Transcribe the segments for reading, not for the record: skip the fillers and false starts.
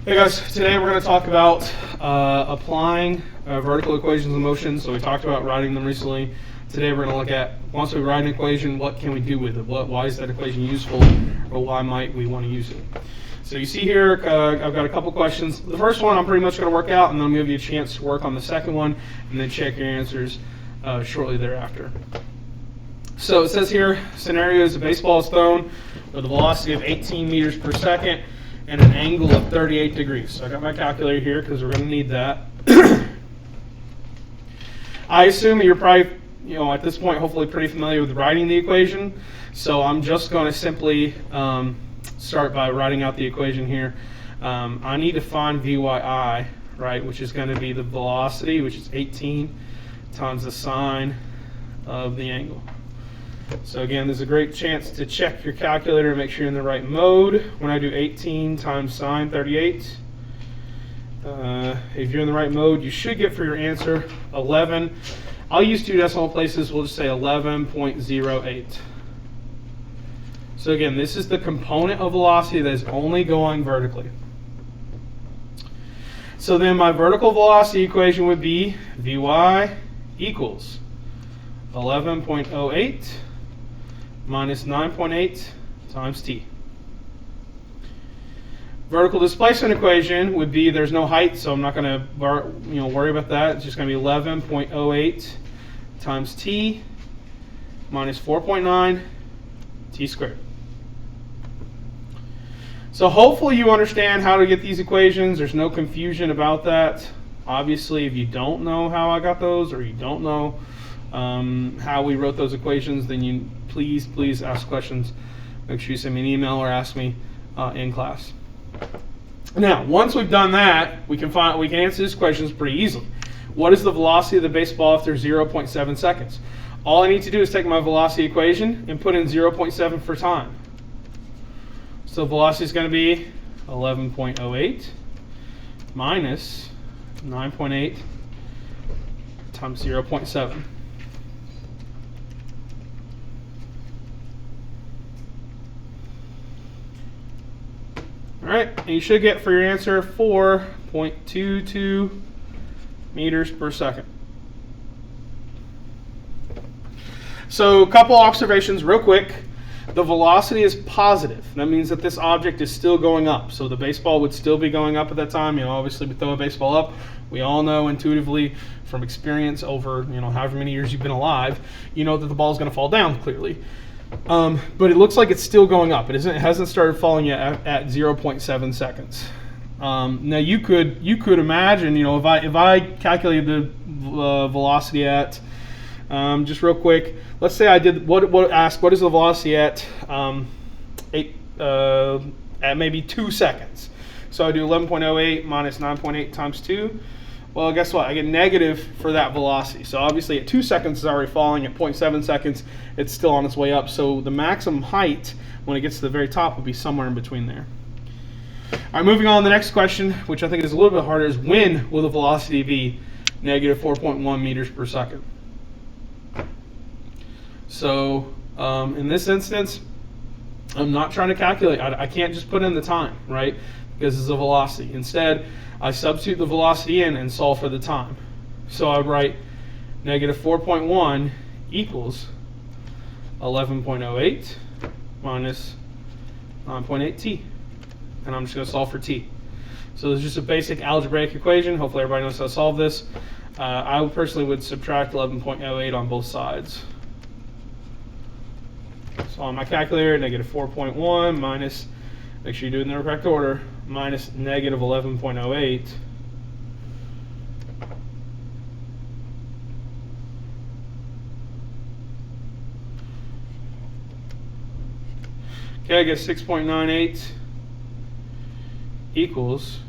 Hey guys, today we're going to talk about applying vertical equations of motion. So we talked about writing them recently. Today we're going to look at, once we write an equation, what can we do with it? Why is that equation useful, or why might we want to use it? So you see here, I've got a couple questions. The first one I'm pretty much going to work out, and then I'll give you a chance to work on the second one, and then check your answers shortly thereafter. So it says here, scenario is a baseball is thrown with a velocity of 18 meters per second and an angle of 38 degrees. So I got my calculator here because we're going to need that. I assume you're probably, at this point, hopefully pretty familiar with writing the equation. So I'm just going to simply start by writing out the equation here. I need to find Vyi, right, which is going to be the velocity, which is 18 times the sine of the angle. So again, there's a great chance to check your calculator and make sure you're in the right mode. When I do 18 times sine 38, if you're in the right mode, you should get for your answer 11. I'll use two decimal places. We'll just say 11.08. So again, this is the component of velocity that is only going vertically. So then my vertical velocity equation would be Vy equals 11.08 minus 9.8 times t. Vertical displacement equation would be, there's no height, so I'm not going to worry about that. It's just going to be 11.08 times t minus 4.9 t squared. So hopefully you understand how to get these equations. There's no confusion about that. Obviously, if you don't know how I got those, or you don't know how we wrote those equations, then you please ask questions. Make sure you send me an email or ask me in class. Now, once we've done that, we can answer these questions pretty easily. What is the velocity of the baseball after 0.7 seconds? All I need to do is take my velocity equation and put in 0.7 for time. So velocity is going to be 11.08 minus 9.8 times 0.7. All right, and you should get for your answer 4.22 meters per second. So a couple observations real quick. The velocity is positive. That means that this object is still going up. So the baseball would still be going up at that time. Obviously we throw a baseball up. We all know intuitively from experience over, however many years you've been alive, that the ball is going to fall down clearly. But it looks like it's still going up. It hasn't started falling yet at 0.7 seconds. Now you could imagine, if I calculated the velocity at, just real quick, let's say I did what is the velocity at maybe 2 seconds. So I do 11.08 minus 9.8 times 2. Well, guess what? I get negative for that velocity. So obviously at 2 seconds it's already falling. At 0.7 seconds, it's still on its way up. So the maximum height when it gets to the very top will be somewhere in between there. All right, moving on to the next question, which I think is a little bit harder, is when will the velocity be negative 4.1 meters per second? So in this instance, I'm not trying to calculate. I can't just put in the time, right? Because it's a velocity. Instead, I substitute the velocity in and solve for the time. So I write negative 4.1 equals 11.08 minus 9.8 t. And I'm just going to solve for t. So this is just a basic algebraic equation. Hopefully everybody knows how to solve this. I personally would subtract 11.08 on both sides. So on my calculator, negative 4.1 minus, make sure you do it in the correct order, minus negative 11.08. Okay, I get 6.98 equals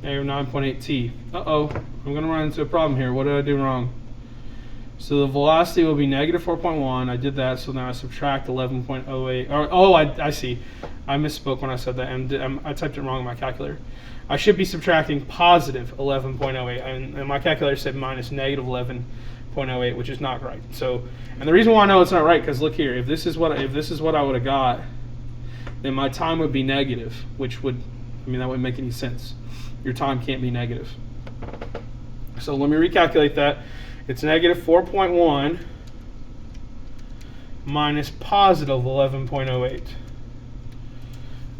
negative 9.8 t. Uh-oh, I'm going to run into a problem here. What did I do wrong? So the velocity will be negative 4.1. I did that, so now I subtract 11.08. I see. I misspoke when I said that, and I typed it wrong in my calculator. I should be subtracting positive 11.08, and my calculator said minus negative 11.08, which is not right. So, and the reason why I know it's not right, because look here, if this is what I would have got, then my time would be negative, which would I mean, that wouldn't make any sense. Your time can't be negative. So let me recalculate that. It's negative 4.1 minus positive 11.08.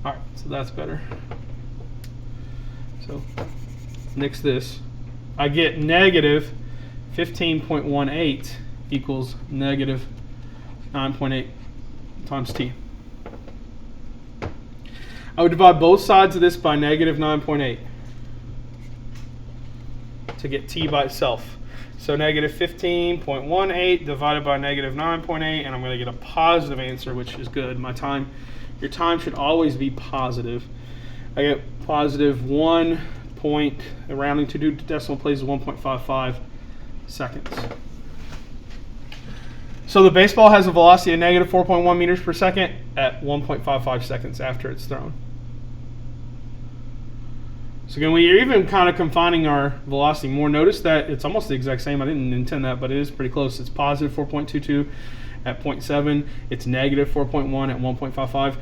All right, so that's better. So nix this. I get negative 15.18 equals negative 9.8 times t. I would divide both sides of this by negative 9.8 to get t by itself. So negative 15.18 divided by negative 9.8, and I'm going to get a positive answer, which is good. Your time should always be positive. I get positive 1 point, rounding to decimal places, 1.55 seconds. So the baseball has a velocity of negative 4.1 meters per second at 1.55 seconds after it's thrown. So again, we're even kind of confining our velocity more. Notice that it's almost the exact same. I didn't intend that, but it is pretty close. It's positive 4.22 at 0.7. It's negative 4.1 at 1.55.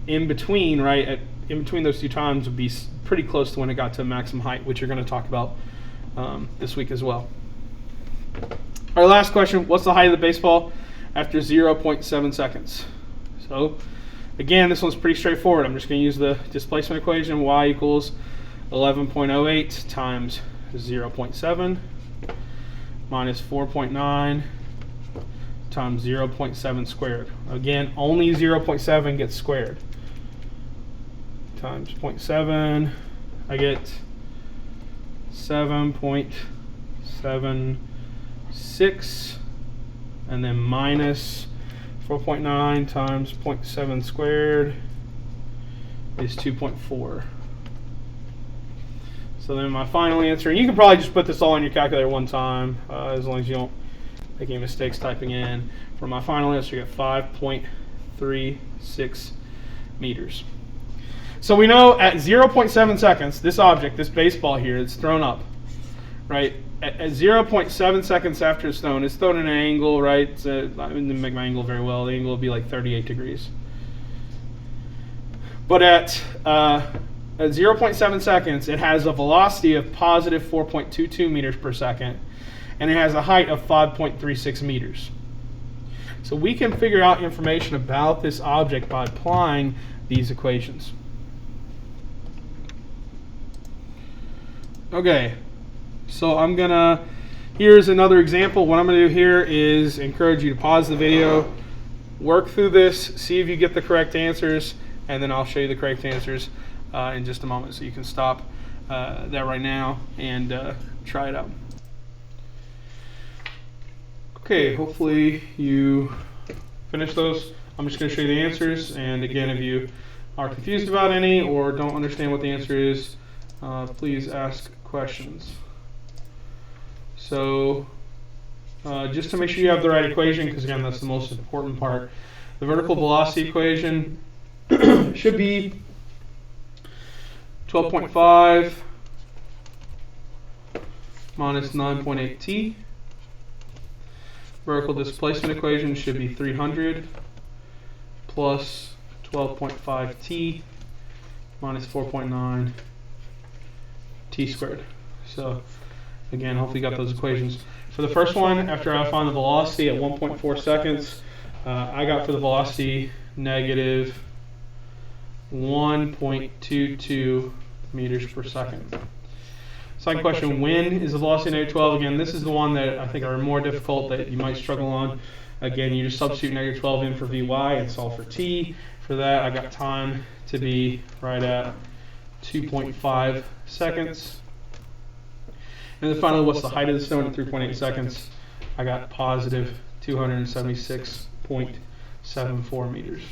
In between, right, in between those two times would be pretty close to when it got to maximum height, which you're going to talk about this week as well. Our last question, what's the height of the baseball after 0.7 seconds? So again, this one's pretty straightforward. I'm just going to use the displacement equation. Y equals 11.08 times 0.7 minus 4.9 times 0.7 squared. Again, only 0.7 gets squared. Times 0.7, I get 7.76, and then minus 4.9 times 0.7 squared is 2.4. So then my final answer, and you can probably just put this all in your calculator one time, as long as you don't make any mistakes typing in. For my final answer, you get 5.36 meters. So we know at 0.7 seconds, this object, this baseball here, it's thrown up, right? At 0.7 seconds after it's thrown at an angle, right? I didn't make my angle very well. The angle will be like 38 degrees. But at 0.7 seconds, it has a velocity of positive 4.22 meters per second, and it has a height of 5.36 meters. So we can figure out information about this object by applying these equations. Okay, so here's another example. What I'm gonna do here is encourage you to pause the video, work through this, see if you get the correct answers, and then I'll show you the correct answers in just a moment. So you can stop that right now and try it out. Okay, hopefully you finished those. I'm just gonna show you the answers, and again, if you are confused about any or don't understand what the answer is, please ask questions. So just to make sure you have the right equation, because again, that's the most important part. The vertical velocity equation should be 12.5 minus 9.8 t. Vertical displacement equation should be 300 plus 12.5 t minus 4.9 t squared. So again, hopefully you got those equations. For the first one, after I find the velocity at 1.4 seconds, I got for the velocity negative 1.22 meters per second. Second question, when is the velocity negative 12? Again, this is the one that I think are more difficult, that you might struggle on. Again, you just substitute negative 12 in for Vy and solve for t. For that, I got time to be right at 2.5 seconds. And then finally, what's the height of the stone at 3.8 seconds? I got positive 276.74 meters.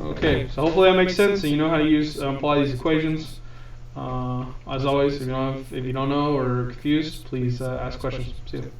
Okay, so hopefully that makes sense, and you know how to apply these equations. As always, if you don't know or are confused, please ask questions. See you.